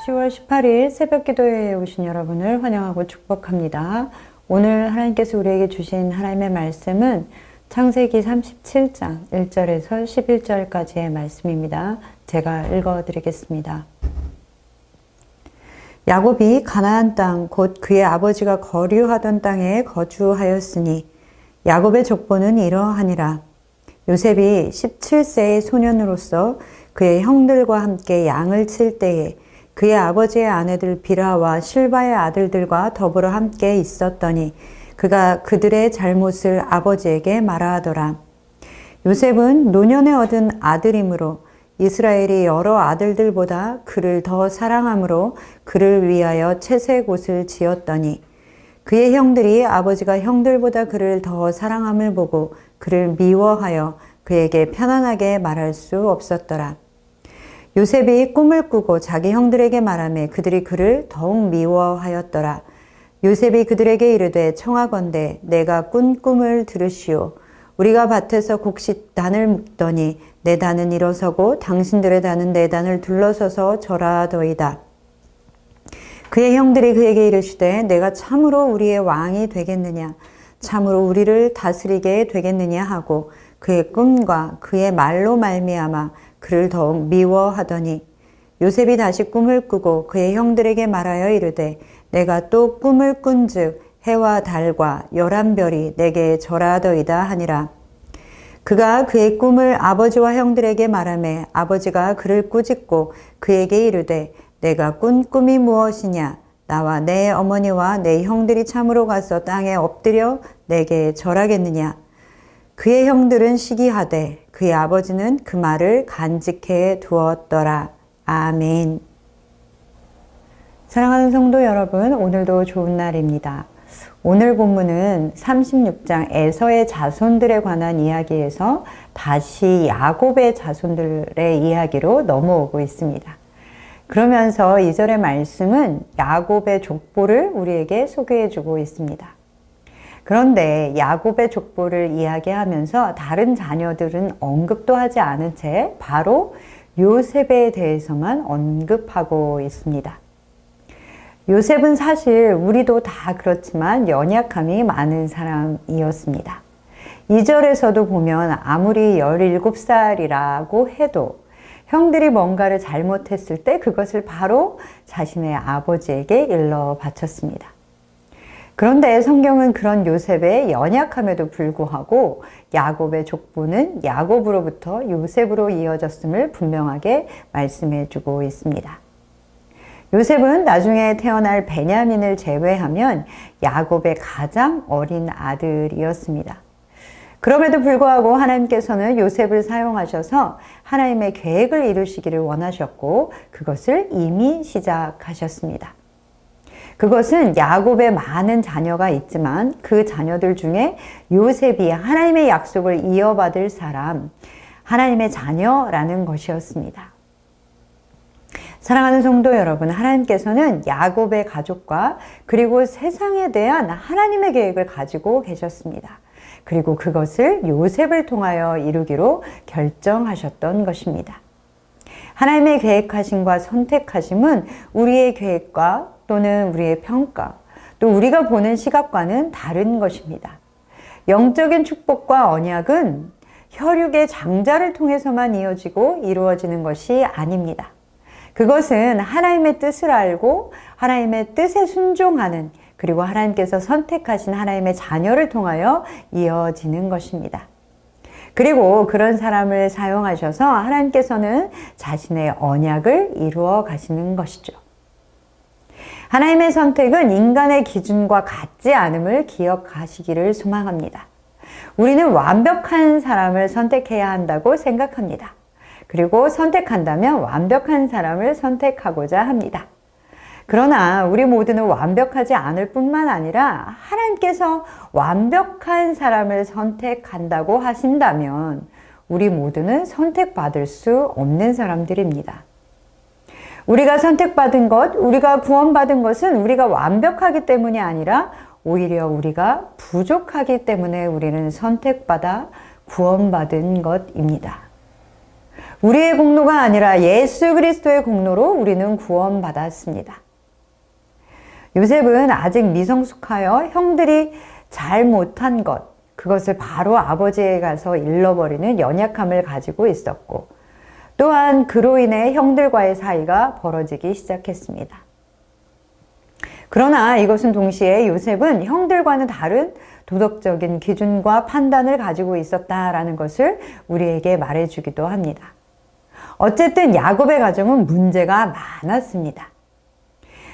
10월 18일 새벽 기도회에 오신 여러분을 환영하고 축복합니다. 오늘 하나님께서 우리에게 주신 하나님의 말씀은 창세기 37장 1절에서 11절까지의 말씀입니다. 제가 읽어드리겠습니다. 야곱이 가나안 땅 곧 그의 아버지가 거류하던 땅에 거주하였으니 야곱의 족보는 이러하니라. 요셉이 17세의 소년으로서 그의 형들과 함께 양을 칠 때에 그의 아버지의 아내들 비라와 실바의 아들들과 더불어 함께 있었더니 그가 그들의 잘못을 아버지에게 말하더라. 요셉은 노년에 얻은 아들이므로 이스라엘이 여러 아들들보다 그를 더 사랑함으로 그를 위하여 채색 옷을 지었더니 그의 형들이 아버지가 형들보다 그를 더 사랑함을 보고 그를 미워하여 그에게 편안하게 말할 수 없었더라. 요셉이 꿈을 꾸고 자기 형들에게 말하매 그들이 그를 더욱 미워하였더라. 요셉이 그들에게 이르되 청하건대 내가 꾼 꿈을 들으시오. 우리가 밭에서 곡식 단을 묶더니 내 단은 일어서고 당신들의 단은 내 단을 둘러서서 절하더이다. 그의 형들이 그에게 이르시되 내가 참으로 우리의 왕이 되겠느냐 참으로 우리를 다스리게 되겠느냐 하고 그의 꿈과 그의 말로 말미암아 그를 더욱 미워하더니 요셉이 다시 꿈을 꾸고 그의 형들에게 말하여 이르되 내가 또 꿈을 꾼즉 해와 달과 11별이 내게 절하더이다 하니라. 그가 그의 꿈을 아버지와 형들에게 말하매 아버지가 그를 꾸짖고 그에게 이르되 내가 꾼 꿈이 무엇이냐 나와 내 어머니와 내 형들이 참으로 가서 땅에 엎드려 내게 절하겠느냐. 그의 형들은 시기하되 그의 아버지는 그 말을 간직해 두었더라. 아멘. 사랑하는 성도 여러분, 오늘도 좋은 날입니다. 오늘 본문은 36장 에서의 자손들에 관한 이야기에서 다시 야곱의 자손들의 이야기로 넘어오고 있습니다. 그러면서 2절의 말씀은 야곱의 족보를 우리에게 소개해 주고 있습니다. 그런데 야곱의 족보를 이야기하면서 다른 자녀들은 언급도 하지 않은 채 바로 요셉에 대해서만 언급하고 있습니다. 요셉은 사실 우리도 다 그렇지만 연약함이 많은 사람이었습니다. 2절에서도 보면 아무리 17살이라고 해도 형들이 뭔가를 잘못했을 때 그것을 바로 자신의 아버지에게 일러 바쳤습니다. 그런데 성경은 그런 요셉의 연약함에도 불구하고 야곱의 족보는 야곱으로부터 요셉으로 이어졌음을 분명하게 말씀해 주고 있습니다. 요셉은 나중에 태어날 베냐민을 제외하면 야곱의 가장 어린 아들이었습니다. 그럼에도 불구하고 하나님께서는 요셉을 사용하셔서 하나님의 계획을 이루시기를 원하셨고 그것을 이미 시작하셨습니다. 그것은 야곱의 많은 자녀가 있지만 그 자녀들 중에 요셉이 하나님의 약속을 이어받을 사람, 하나님의 자녀라는 것이었습니다. 사랑하는 성도 여러분, 하나님께서는 야곱의 가족과 그리고 세상에 대한 하나님의 계획을 가지고 계셨습니다. 그리고 그것을 요셉을 통하여 이루기로 결정하셨던 것입니다. 하나님의 계획하심과 선택하심은 우리의 계획과 또는 우리의 평가, 또 우리가 보는 시각과는 다른 것입니다. 영적인 축복과 언약은 혈육의 장자를 통해서만 이어지고 이루어지는 것이 아닙니다. 그것은 하나님의 뜻을 알고 하나님의 뜻에 순종하는 그리고 하나님께서 선택하신 하나님의 자녀를 통하여 이어지는 것입니다. 그리고 그런 사람을 사용하셔서 하나님께서는 자신의 언약을 이루어 가시는 것이죠. 하나님의 선택은 인간의 기준과 같지 않음을 기억하시기를 소망합니다. 우리는 완벽한 사람을 선택해야 한다고 생각합니다. 그리고 선택한다면 완벽한 사람을 선택하고자 합니다. 그러나 우리 모두는 완벽하지 않을 뿐만 아니라 하나님께서 완벽한 사람을 선택한다고 하신다면 우리 모두는 선택받을 수 없는 사람들입니다. 우리가 선택받은 것, 우리가 구원받은 것은 우리가 완벽하기 때문이 아니라 오히려 우리가 부족하기 때문에 우리는 선택받아 구원받은 것입니다. 우리의 공로가 아니라 예수 그리스도의 공로로 우리는 구원받았습니다. 요셉은 아직 미성숙하여 형들이 잘 못한 그것을 바로 아버지에 가서 일러버리는 연약함을 가지고 있었고, 또한 그로 인해 형들과의 사이가 벌어지기 시작했습니다. 그러나 이것은 동시에 요셉은 형들과는 다른 도덕적인 기준과 판단을 가지고 있었다라는 것을 우리에게 말해주기도 합니다. 어쨌든 야곱의 가정은 문제가 많았습니다.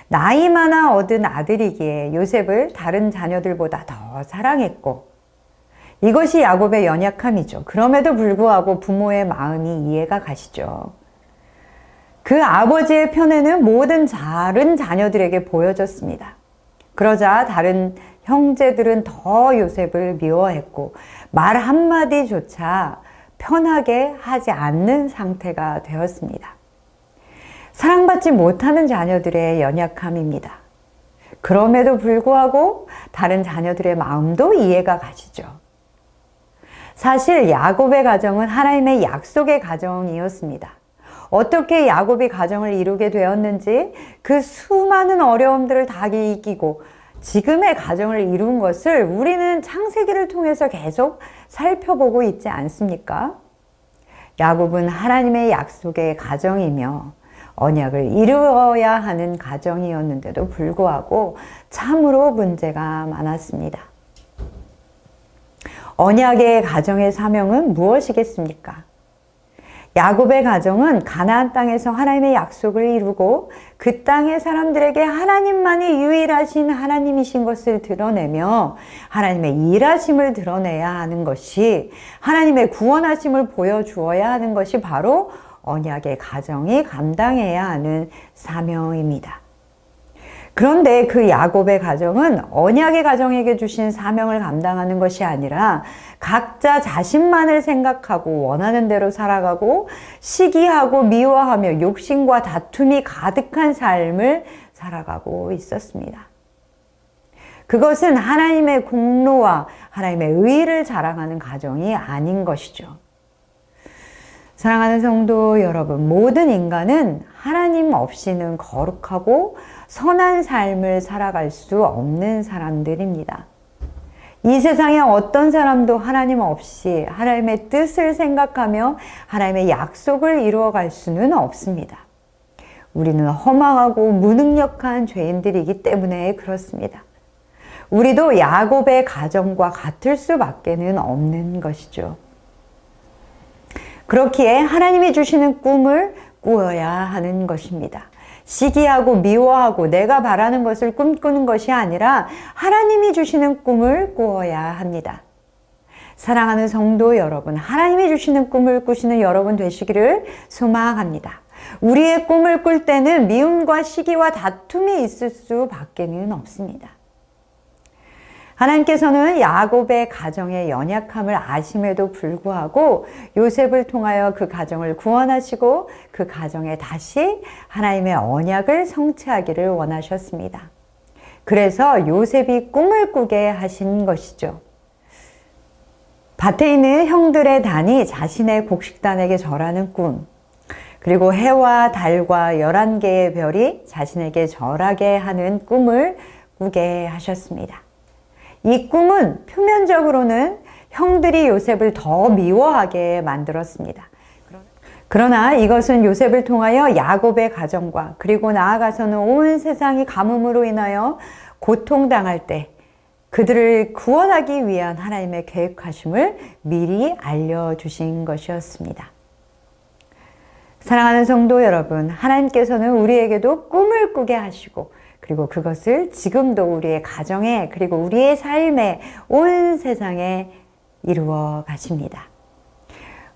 나이 많아 얻은 아들이기에 요셉을 다른 자녀들보다 더 사랑했고, 이것이 야곱의 연약함이죠. 그럼에도 불구하고 부모의 마음이 이해가 가시죠. 그 아버지의 편애는 모든 다른 자녀들에게 보여졌습니다. 그러자 다른 형제들은 더 요셉을 미워했고 말 한마디조차 편하게 하지 않는 상태가 되었습니다. 사랑받지 못하는 자녀들의 연약함입니다. 그럼에도 불구하고 다른 자녀들의 마음도 이해가 가시죠. 사실 야곱의 가정은 하나님의 약속의 가정이었습니다. 어떻게 야곱이 가정을 이루게 되었는지 그 수많은 어려움들을 다 이기고 지금의 가정을 이룬 것을 우리는 창세기를 통해서 계속 살펴보고 있지 않습니까? 야곱은 하나님의 약속의 가정이며 언약을 이루어야 하는 가정이었는데도 불구하고 참으로 문제가 많았습니다. 언약의 가정의 사명은 무엇이겠습니까? 야곱의 가정은 가나안 땅에서 하나님의 약속을 이루고 그 땅의 사람들에게 하나님만이 유일하신 하나님이신 것을 드러내며 하나님의 일하심을 드러내야 하는 것이, 하나님의 구원하심을 보여주어야 하는 것이 바로 언약의 가정이 감당해야 하는 사명입니다. 그런데 그 야곱의 가정은 언약의 가정에게 주신 사명을 감당하는 것이 아니라 각자 자신만을 생각하고 원하는 대로 살아가고 시기하고 미워하며 욕심과 다툼이 가득한 삶을 살아가고 있었습니다. 그것은 하나님의 공로와 하나님의 의를 자랑하는 가정이 아닌 것이죠. 사랑하는 성도 여러분, 모든 인간은 하나님 없이는 거룩하고 선한 삶을 살아갈 수 없는 사람들입니다. 이 세상에 어떤 사람도 하나님 없이 하나님의 뜻을 생각하며 하나님의 약속을 이루어갈 수는 없습니다. 우리는 허망하고 무능력한 죄인들이기 때문에 그렇습니다. 우리도 야곱의 가정과 같을 수밖에는 없는 것이죠. 그렇기에 하나님이 주시는 꿈을 꾸어야 하는 것입니다. 시기하고 미워하고 내가 바라는 것을 꿈꾸는 것이 아니라 하나님이 주시는 꿈을 꾸어야 합니다. 사랑하는 성도 여러분, 하나님이 주시는 꿈을 꾸시는 여러분 되시기를 소망합니다. 우리의 꿈을 꿀 때는 미움과 시기와 다툼이 있을 수밖에는 없습니다. 하나님께서는 야곱의 가정의 연약함을 아심에도 불구하고 요셉을 통하여 그 가정을 구원하시고 그 가정에 다시 하나님의 언약을 성취하기를 원하셨습니다. 그래서 요셉이 꿈을 꾸게 하신 것이죠. 밭에 있는 형들의 단이 자신의 곡식단에게 절하는 꿈, 그리고 해와 달과 11개의 별이 자신에게 절하게 하는 꿈을 꾸게 하셨습니다. 이 꿈은 표면적으로는 형들이 요셉을 더 미워하게 만들었습니다. 그러나 이것은 요셉을 통하여 야곱의 가정과 그리고 나아가서는 온 세상이 가뭄으로 인하여 고통당할 때 그들을 구원하기 위한 하나님의 계획하심을 미리 알려주신 것이었습니다. 사랑하는 성도 여러분, 하나님께서는 우리에게도 꿈을 꾸게 하시고 그리고 그것을 지금도 우리의 가정에 그리고 우리의 삶에 온 세상에 이루어 가십니다.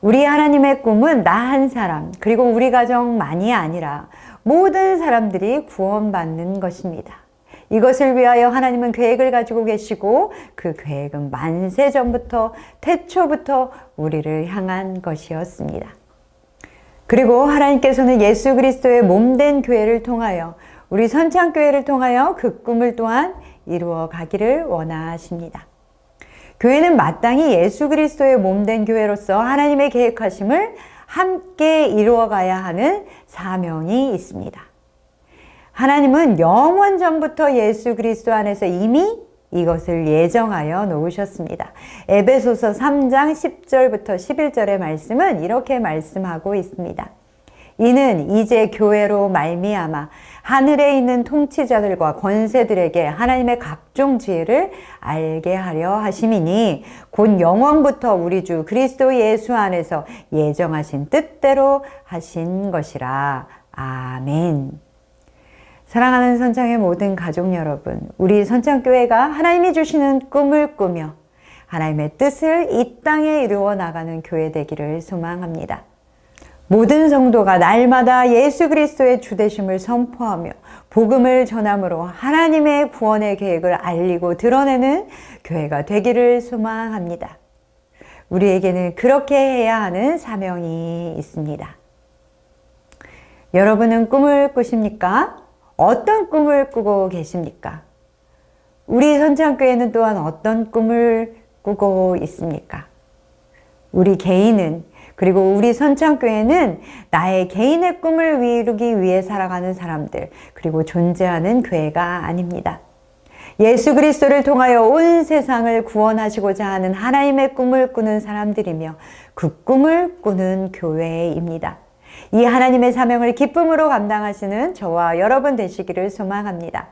우리 하나님의 꿈은 나 한 사람 그리고 우리 가정만이 아니라 모든 사람들이 구원받는 것입니다. 이것을 위하여 하나님은 계획을 가지고 계시고 그 계획은 만세 전부터 태초부터 우리를 향한 것이었습니다. 그리고 하나님께서는 예수 그리스도의 몸된 교회를 통하여 우리 선창교회를 통하여 그 꿈을 또한 이루어 가기를 원하십니다. 교회는 마땅히 예수 그리스도의 몸된 교회로서 하나님의 계획하심을 함께 이루어가야 하는 사명이 있습니다. 하나님은 영원 전부터 예수 그리스도 안에서 이미 이것을 예정하여 놓으셨습니다. 에베소서 3장 10절부터 11절의 말씀은 이렇게 말씀하고 있습니다. 이는 이제 교회로 말미암아 하늘에 있는 통치자들과 권세들에게 하나님의 각종 지혜를 알게 하려 하심이니 곧 영원부터 우리 주 그리스도 예수 안에서 예정하신 뜻대로 하신 것이라. 아멘. 사랑하는 선창의 모든 가족 여러분, 우리 선창교회가 하나님이 주시는 꿈을 꾸며 하나님의 뜻을 이 땅에 이루어 나가는 교회 되기를 소망합니다. 모든 성도가 날마다 예수 그리스도의 주되심을 선포하며 복음을 전함으로 하나님의 구원의 계획을 알리고 드러내는 교회가 되기를 소망합니다. 우리에게는 그렇게 해야 하는 사명이 있습니다. 여러분은 꿈을 꾸십니까? 어떤 꿈을 꾸고 계십니까? 우리 선창교회는 또한 어떤 꿈을 꾸고 있습니까? 우리 개인은, 그리고 우리 선창교회는 나의 개인의 꿈을 이루기 위해 살아가는 사람들, 그리고 존재하는 교회가 아닙니다. 예수 그리스도를 통하여 온 세상을 구원하시고자 하는 하나님의 꿈을 꾸는 사람들이며 그 꿈을 꾸는 교회입니다. 이 하나님의 사명을 기쁨으로 감당하시는 저와 여러분 되시기를 소망합니다.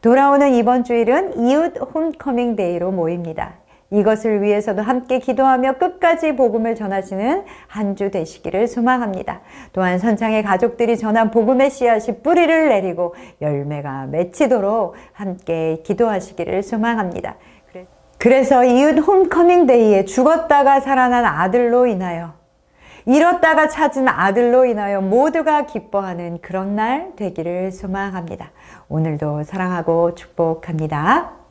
돌아오는 이번 주일은 이웃 홈커밍 데이로 모입니다. 이것을 위해서도 함께 기도하며 끝까지 복음을 전하시는 한 주 되시기를 소망합니다. 또한 선창의 가족들이 전한 복음의 씨앗이 뿌리를 내리고 열매가 맺히도록 함께 기도하시기를 소망합니다. 그래서 이웃 홈커밍 데이에 죽었다가 살아난 아들로 인하여, 잃었다가 찾은 아들로 인하여 모두가 기뻐하는 그런 날 되기를 소망합니다. 오늘도 사랑하고 축복합니다.